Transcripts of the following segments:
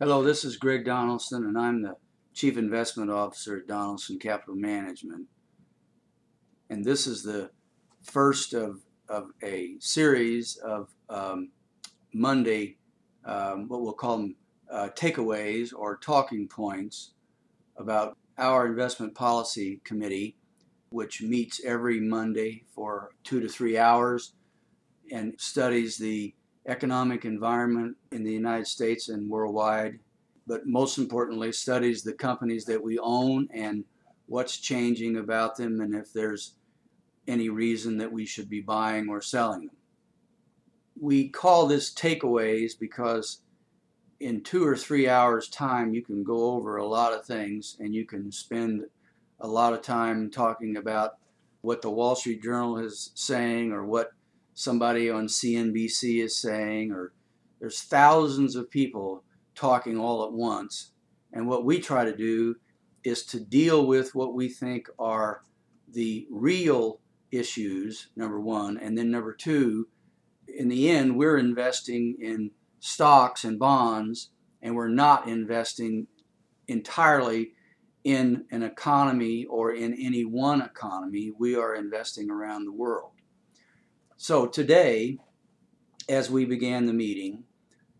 Hello, this is Greg Donaldson, and I'm the Chief Investment Officer at Donaldson Capital Management. And this is the first of a series of Monday, what we'll call them takeaways or talking points about our Investment Policy Committee, which meets every Monday for 2 to 3 hours and studies the economic environment in the United States and worldwide, but most importantly studies the companies that we own and what's changing about them and if there's any reason that we should be buying or selling them. We call this takeaways because in 2 or 3 hours time you can go over a lot of things and you can spend a lot of time talking about what the Wall Street Journal is saying or what somebody on CNBC is saying, or there's thousands of people talking all at once. And what we try to do is to deal with what we think are the real issues, number one, and then number two, in the end, we're investing in stocks and bonds, and we're not investing entirely in an economy or in any one economy. We are investing around the world. So today, as we began the meeting,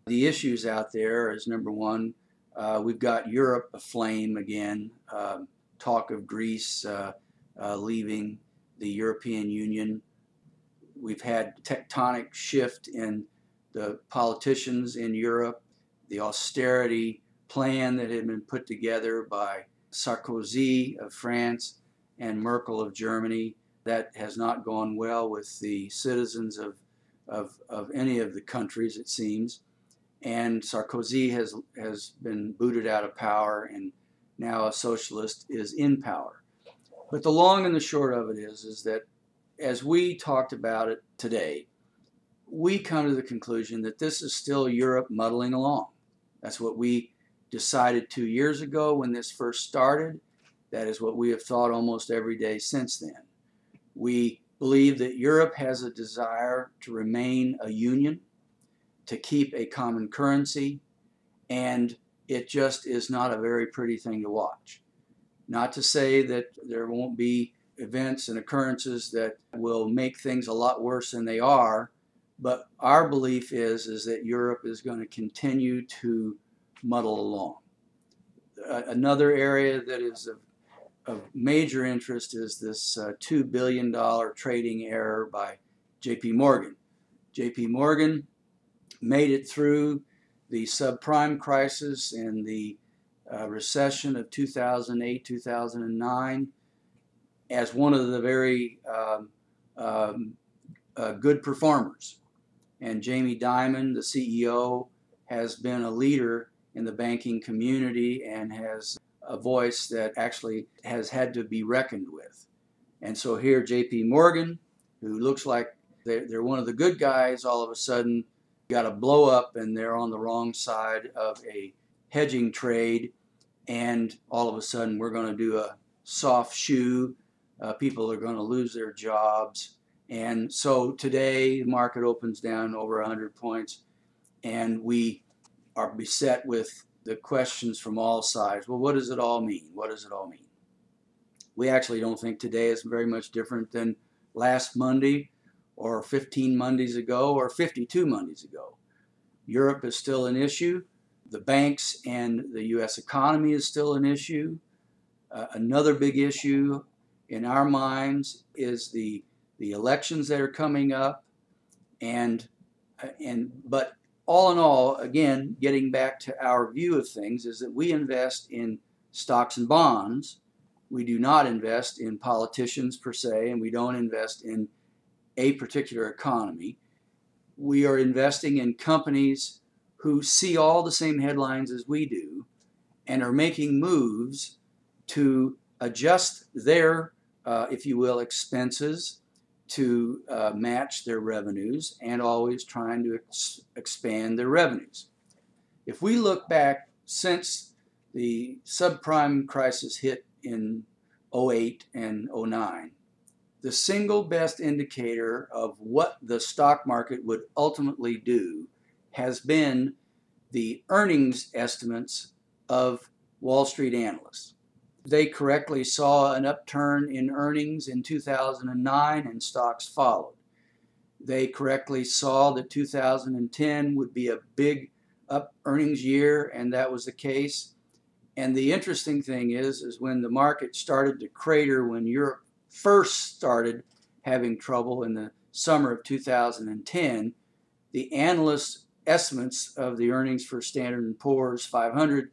the issues out there is number one, we've got Europe aflame again, talk of Greece leaving the European Union. We've had tectonic shift in the politicians in Europe, the austerity plan that had been put together by Sarkozy of France and Merkel of Germany. That has not gone well with the citizens of any of the countries, it seems. And Sarkozy has been booted out of power, and now a socialist is in power. But the long and the short of it is that as we talked about it today, we come to the conclusion that this is still Europe muddling along. That's what we decided 2 years ago when this first started. That is what we have thought almost every day since then. We believe that Europe has a desire to remain a union, to keep a common currency, and it just is not a very pretty thing to watch. Not to say that there won't be events and occurrences that will make things a lot worse than they are, but our belief is that Europe is going to continue to muddle along. Another area that is of major interest is this $2 billion trading error by JP Morgan. JP Morgan made it through the subprime crisis and the recession of 2008, 2009 as one of the very good performers. And Jamie Dimon, the CEO, has been a leader in the banking community and has a voice that actually has had to be reckoned with. And so here JP Morgan, who looks like they're one of the good guys, all of a sudden got a blow up and they're on the wrong side of a hedging trade, and all of a sudden we're going to do a soft shoe. People are going to lose their jobs. And so today the market opens down over 100 points and we are beset with the questions from all sides. Well, what does it all mean? What does it all mean? We actually don't think today is very much different than last Monday or 15 Mondays ago or 52 Mondays ago. Europe is still an issue. The banks and the U.S. economy is still an issue. Another big issue in our minds is the elections that are coming up. But all in all, again, getting back to our view of things, is that we invest in stocks and bonds. We do not invest in politicians per se, and we don't invest in a particular economy. We are investing in companies who see all the same headlines as we do and are making moves to adjust their, if you will, expenses to match their revenues, and always trying to expand their revenues. If we look back since the subprime crisis hit in 08 and 09, the single best indicator of what the stock market would ultimately do has been the earnings estimates of Wall Street analysts. They correctly saw an upturn in earnings in 2009 and stocks followed. They correctly saw that 2010 would be a big up earnings year, and that was the case. And the interesting thing is when the market started to crater when Europe first started having trouble in the summer of 2010, the analysts' estimates of the earnings for Standard & Poor's 500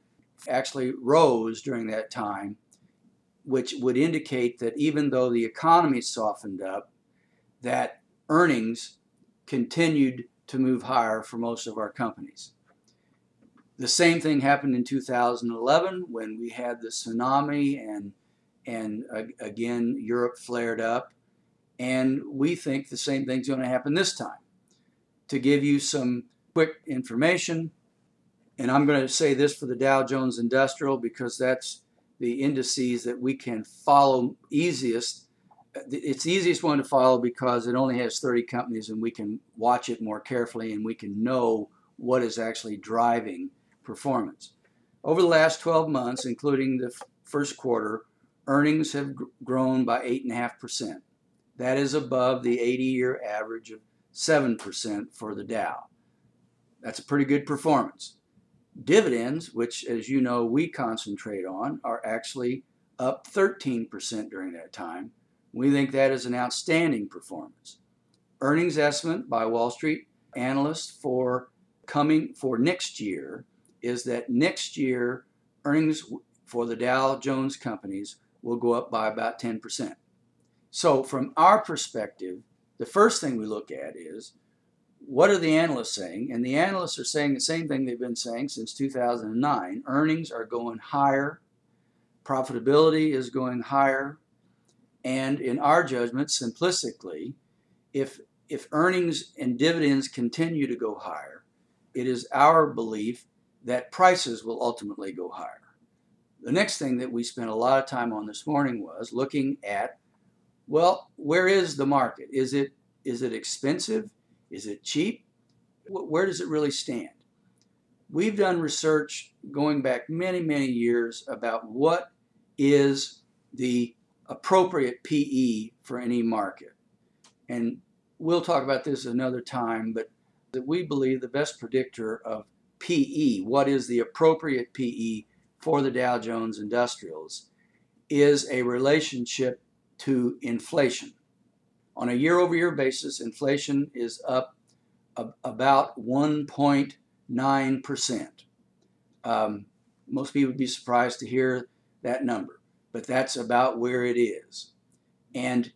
actually rose during that time, which would indicate that even though the economy softened up, that earnings continued to move higher for most of our companies. The same thing happened in 2011 when we had the tsunami and again Europe flared up, and we think the same thing's going to happen this time. To give you some quick information, and I'm going to say this for the Dow Jones Industrial because that's the indices that we can follow easiest. It's the easiest one to follow because it only has 30 companies and we can watch it more carefully and we can know what is actually driving performance. Over the last 12 months, including the first quarter, earnings have grown by 8.5%. That is above the 80-year average of 7% for the Dow. That's a pretty good performance. Dividends, which as you know we concentrate on, are actually up 13% during that time. We think that is an outstanding performance. Earnings estimate by Wall Street analysts for next year is that next year earnings for the Dow Jones companies will go up by about 10%. So from our perspective, the first thing we look at is what are the analysts saying? And the analysts are saying the same thing they've been saying since 2009. Earnings are going higher, profitability is going higher, and in our judgment, simplistically, if earnings and dividends continue to go higher, it is our belief that prices will ultimately go higher. The next thing that we spent a lot of time on this morning was looking at, well, where is the market? Is it expensive? Is it cheap? Where does it really stand? We've done research going back many, many years about what is the appropriate PE for any market. And we'll talk about this another time, but that we believe the best predictor of PE, what is the appropriate PE for the Dow Jones Industrials, is a relationship to inflation. On a year-over-year basis, inflation is up about 1.9%. Most people would be surprised to hear that number, but that's about where it is. And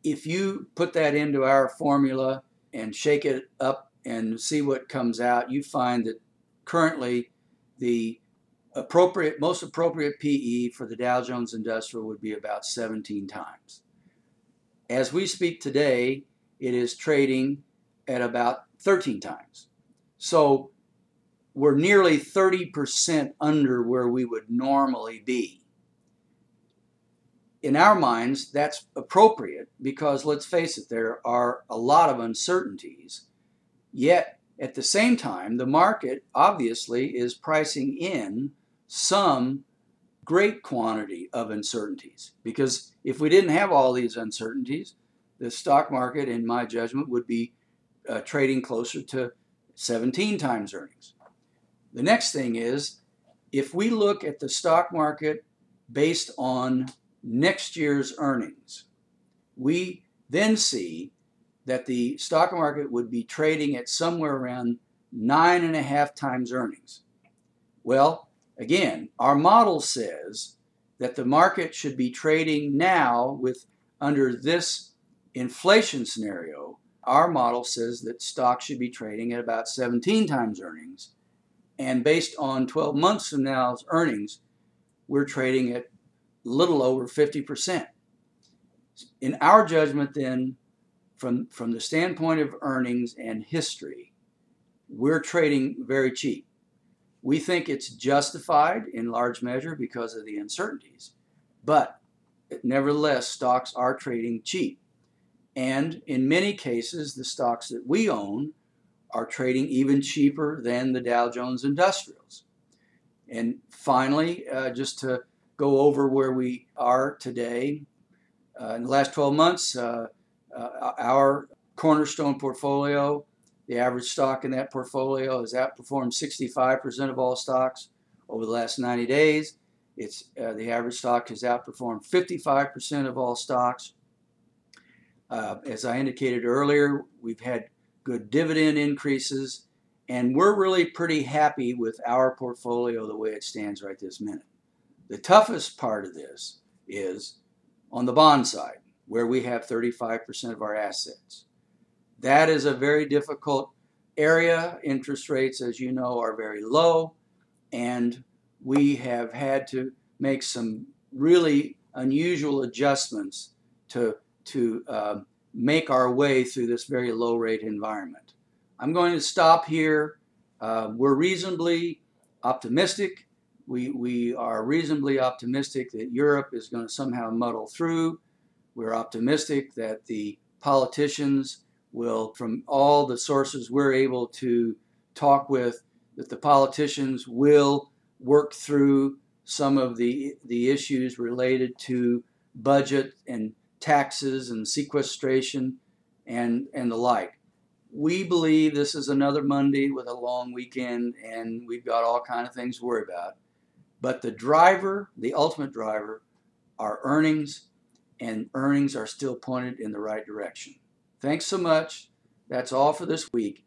if you put that into our formula and shake it up and see what comes out, you find that currently the most appropriate PE for the Dow Jones Industrial would be about 17 times. As we speak today, it is trading at about 13 times. So we're nearly 30% under where we would normally be. In our minds, that's appropriate because, let's face it, there are a lot of uncertainties. Yet, at the same time, the market obviously is pricing in some great quantity of uncertainties. Because if we didn't have all these uncertainties, the stock market, in my judgment, would be trading closer to 17 times earnings. The next thing is, if we look at the stock market based on next year's earnings, we then see that the stock market would be trading at somewhere around 9.5 times earnings. Well, again, our model says that the market should be trading now under this inflation scenario. Our model says that stocks should be trading at about 17 times earnings. And based on 12 months from now's earnings, we're trading at a little over 50%. In our judgment then, from the standpoint of earnings and history, we're trading very cheap. We think it's justified in large measure because of the uncertainties, but nevertheless, stocks are trading cheap. And in many cases, the stocks that we own are trading even cheaper than the Dow Jones Industrials. And finally, just to go over where we are today, in the last 12 months, our cornerstone portfolio, the average stock in that portfolio has outperformed 65% of all stocks over the last 90 days. The average stock has outperformed 55% of all stocks. As I indicated earlier, we've had good dividend increases, and we're really pretty happy with our portfolio the way it stands right this minute. The toughest part of this is on the bond side, where we have 35% of our assets. That is a very difficult area. Interest rates, as you know, are very low, and we have had to make some really unusual adjustments to make our way through this very low rate environment. I'm going to stop here. We're reasonably optimistic. We are reasonably optimistic that Europe is going to somehow muddle through. We're optimistic that the politicians will, from all the sources we're able to talk with, that the politicians will work through some of the issues related to budget and taxes and sequestration and the like. We believe this is another Monday with a long weekend, and we've got all kinds of things to worry about. But the driver, the ultimate driver, are earnings, and earnings are still pointed in the right direction. Thanks so much. That's all for this week.